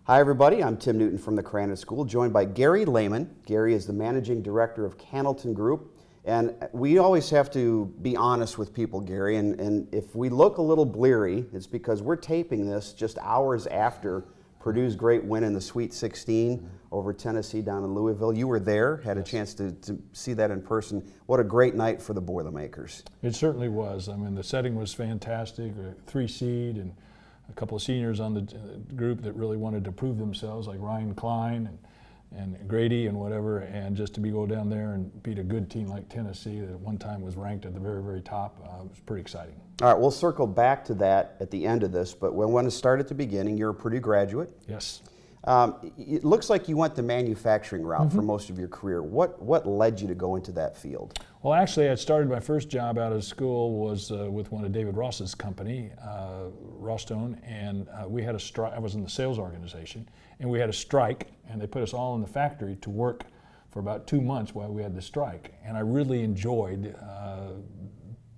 Hi everybody, I'm Tim Newton from the Krannert School, joined by Gary Lehman. Gary is the Managing Director of Cannleton Group, and we always have to be honest with people, Gary, and if we look a little bleary, it's because we're taping this just hours after Purdue's great win in the Sweet 16 over Tennessee down in Louisville. You were there, had a chance to see that in person. What a great night for the Boilermakers. It certainly was. I mean, the setting was fantastic, a 3 seed, and a couple of seniors on the group that really wanted to prove themselves, like Ryan Klein and Grady and whatever, and just to go down there and beat a good team like Tennessee that at one time was ranked at the very, very top was pretty exciting. All right, we'll circle back to that at the end of this, but we want to start at the beginning. You're a Purdue graduate. Yes. It looks like you went the manufacturing route for most of your career. What led you to go into that field? Well, actually, I started my first job out of school was with one of David Ross's company, Rostone, and we had a strike. I was in the sales organization, and we had a strike, and they put us all in the factory to work for about 2 months while we had the strike. And I really enjoyed,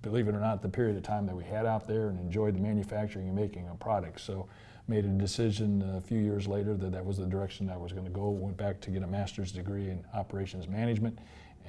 believe it or not, the period of time that we had out there, and enjoyed the manufacturing and making of products. So made a decision a few years later that that was the direction I was going to go. Went back to get a master's degree in operations management,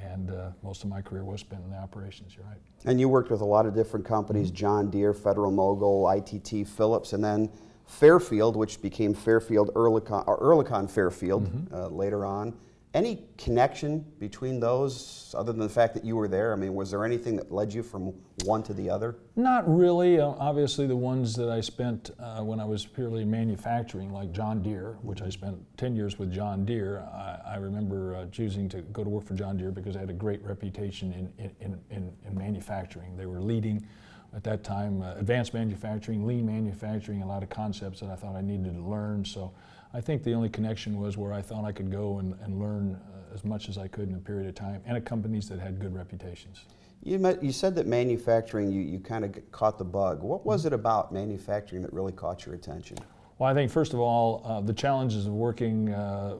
and most of my career was spent in the operations, you're right. And you worked with a lot of different companies, John Deere, Federal Mogul, ITT, Phillips, and then Fairfield, which became Fairfield Oerlikon Fairfield later on. Any connection between those other than the fact that you were there? I mean, was there anything that led you from one to the other? Not really. Obviously, the ones that I spent when I was purely manufacturing, like John Deere, which I spent 10 years with John Deere, I remember choosing to go to work for John Deere because I had a great reputation in manufacturing. They were leading at that time advanced manufacturing, lean manufacturing, a lot of concepts that I thought I needed to learn. So I think the only connection was where I thought I could go and learn as much as I could in a period of time, and at companies that had good reputations. You said that manufacturing, you kind of caught the bug. What was it about manufacturing that really caught your attention? Well, I think first of all, the challenges of working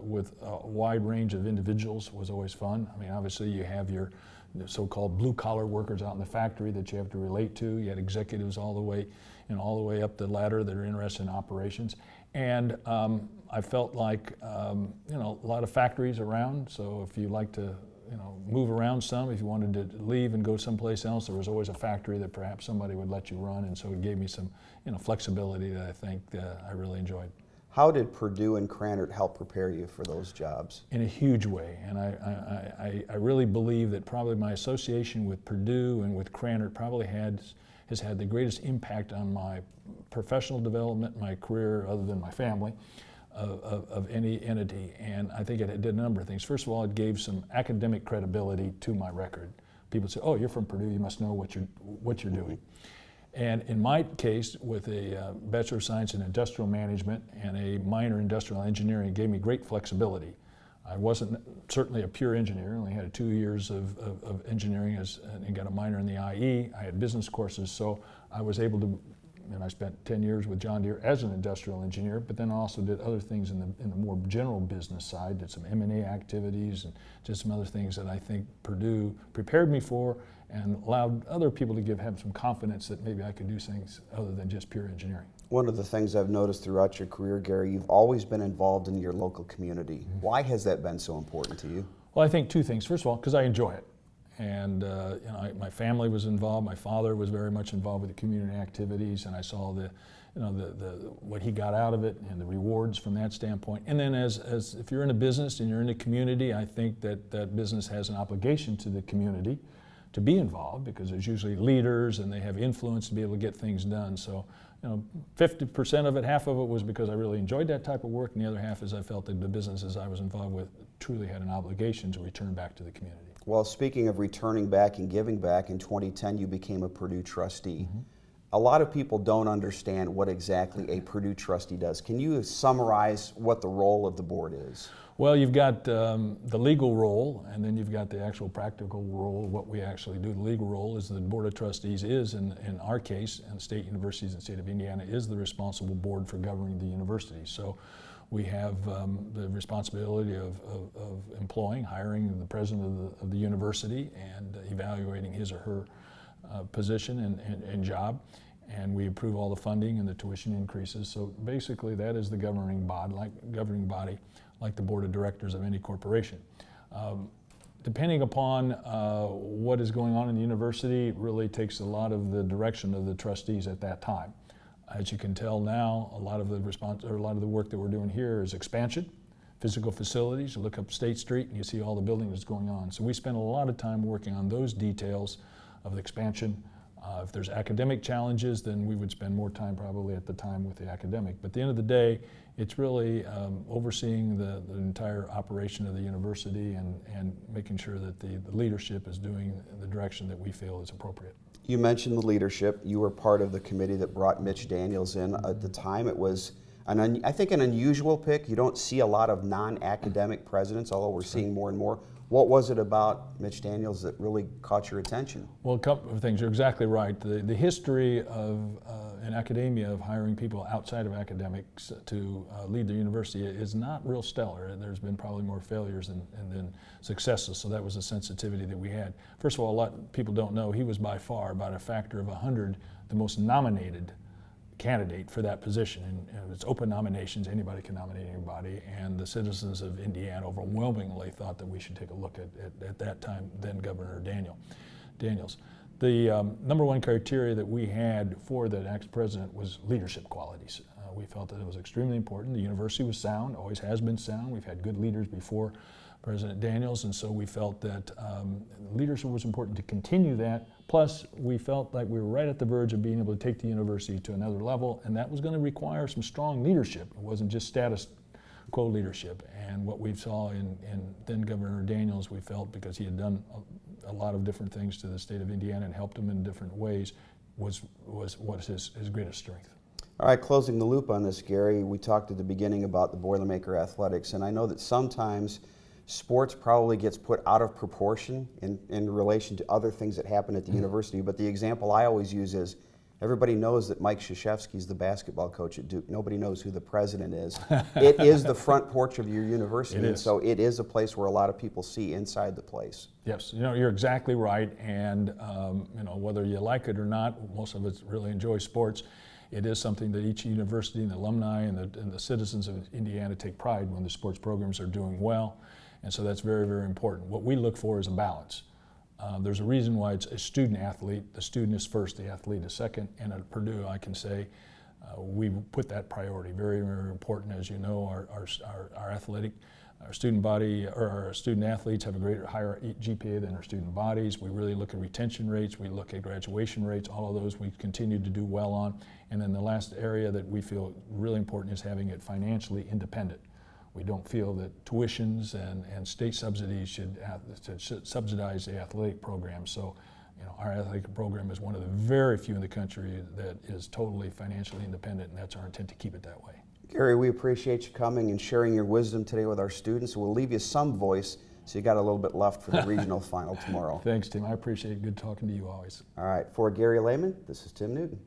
with a wide range of individuals was always fun. I mean, obviously you have your so-called blue-collar workers out in the factory that you have to relate to. You had executives all the way up the ladder that are interested in operations. And I felt like, a lot of factories around, so if you like to, move around some, if you wanted to leave and go someplace else, there was always a factory that perhaps somebody would let you run, and so it gave me some, flexibility that I think I really enjoyed. How did Purdue and Krannert help prepare you for those jobs? In a huge way, and I really believe that probably my association with Purdue and with Krannert probably has had the greatest impact on my professional development, my career, other than my family, of any entity. And I think it did a number of things. First of all, it gave some academic credibility to my record. People say, "Oh, you're from Purdue, you must know what you're doing." And in my case, with a Bachelor of Science in Industrial Management and a minor in Industrial Engineering, it gave me great flexibility. I wasn't certainly a pure engineer, only had 2 years of engineering and got a minor in the IE. I had business courses, so I was able to, and I spent 10 years with John Deere as an industrial engineer, but then I also did other things in the more general business side, did some M&A activities and did some other things that I think Purdue prepared me for and allowed other people to have some confidence that maybe I could do things other than just pure engineering. One of the things I've noticed throughout your career, Gary, you've always been involved in your local community. Why has that been so important to you? Well, I think 2 things. First of all, because I enjoy it. And my family was involved. My father was very much involved with the community activities, and I saw what he got out of it and the rewards from that standpoint. And then as if you're in a business and you're in a community, I think that business has an obligation to the community to be involved, because there's usually leaders and they have influence to be able to get things done. So 50% of it, half of it was because I really enjoyed that type of work, and the other half is I felt that the businesses I was involved with truly had an obligation to return back to the community. Well, speaking of returning back and giving back, in 2010 you became a Purdue trustee. A lot of people don't understand what exactly a Purdue trustee does. Can you summarize what the role of the board is? Well, you've got the legal role, and then you've got the actual practical role of what we actually do. The legal role is the Board of Trustees is, in our case, and state universities in the state of Indiana, is the responsible board for governing the university. So we have the responsibility of hiring the president of the university and evaluating his or her position and job, and we approve all the funding and the tuition increases. So basically, that is the governing body, like the board of directors of any corporation. Depending upon what is going on in the university, it really takes a lot of the direction of the trustees at that time. As you can tell now, a lot of the work that we're doing here is expansion, physical facilities. You look up State Street and you see all the building that's going on. So we spend a lot of time working on those details of the expansion. If there's academic challenges, then we would spend more time probably at the time with the academic. But at the end of the day, it's really overseeing the entire operation of the university and making sure that the leadership is doing the direction that we feel is appropriate. You mentioned the leadership. You were part of the committee that brought Mitch Daniels in. At the time, it was I think an unusual pick. You don't see a lot of non-academic presidents, although we're seeing more and more. What was it about Mitch Daniels that really caught your attention? Well, a couple of things. You're exactly right. The history of in academia of hiring people outside of academics to lead the university is not real stellar. There's been probably more failures than successes, so that was a sensitivity that we had. First of all, a lot of people don't know he was by far, about a factor of 100, the most nominated candidate for that position, and it's open nominations. Anybody can nominate anybody, and the citizens of Indiana overwhelmingly thought that we should take a look at that time then Governor Daniels. The number one criteria that we had for the next president was leadership qualities. We felt that it was extremely important. The university was sound, always has been sound. We've had good leaders before President Daniels, and so we felt that leadership was important to continue that. Plus, we felt like we were right at the verge of being able to take the university to another level, and that was going to require some strong leadership. It wasn't just status quo leadership. And what we saw in then Governor Daniels, we felt, because he had done a lot of different things to the state of Indiana and helped them in different ways, was his greatest strength. All right, closing the loop on this, Gary, we talked at the beginning about the Boilermaker Athletics, and I know that sometimes sports probably gets put out of proportion in relation to other things that happen at the university, but the example I always use is everybody knows that Mike Krzyzewski is the basketball coach at Duke. Nobody knows who the president is. It is the front porch of your university, and so it is a place where a lot of people see inside the place. Yes, you're exactly right, and whether you like it or not, most of us really enjoy sports. It is something that each university and the alumni and the citizens of Indiana take pride when the sports programs are doing well. And so that's very, very important. What we look for is a balance. There's a reason why it's a student athlete. The student is first, the athlete is second. And at Purdue, I can say we put that priority. Very, very important. As you know, our student body, or our student athletes have a higher GPA than our student bodies. We really look at retention rates. We look at graduation rates. All of those we continue to do well on. And then the last area that we feel really important is having it financially independent. We don't feel that tuitions and state subsidies should subsidize the athletic program. So, our athletic program is one of the very few in the country that is totally financially independent, and that's our intent to keep it that way. Gary, we appreciate you coming and sharing your wisdom today with our students. We'll leave you some voice, so you got a little bit left for the regional final tomorrow. Thanks, Tim. I appreciate it. Good talking to you always. All right. For Gary Lehman, this is Tim Newton.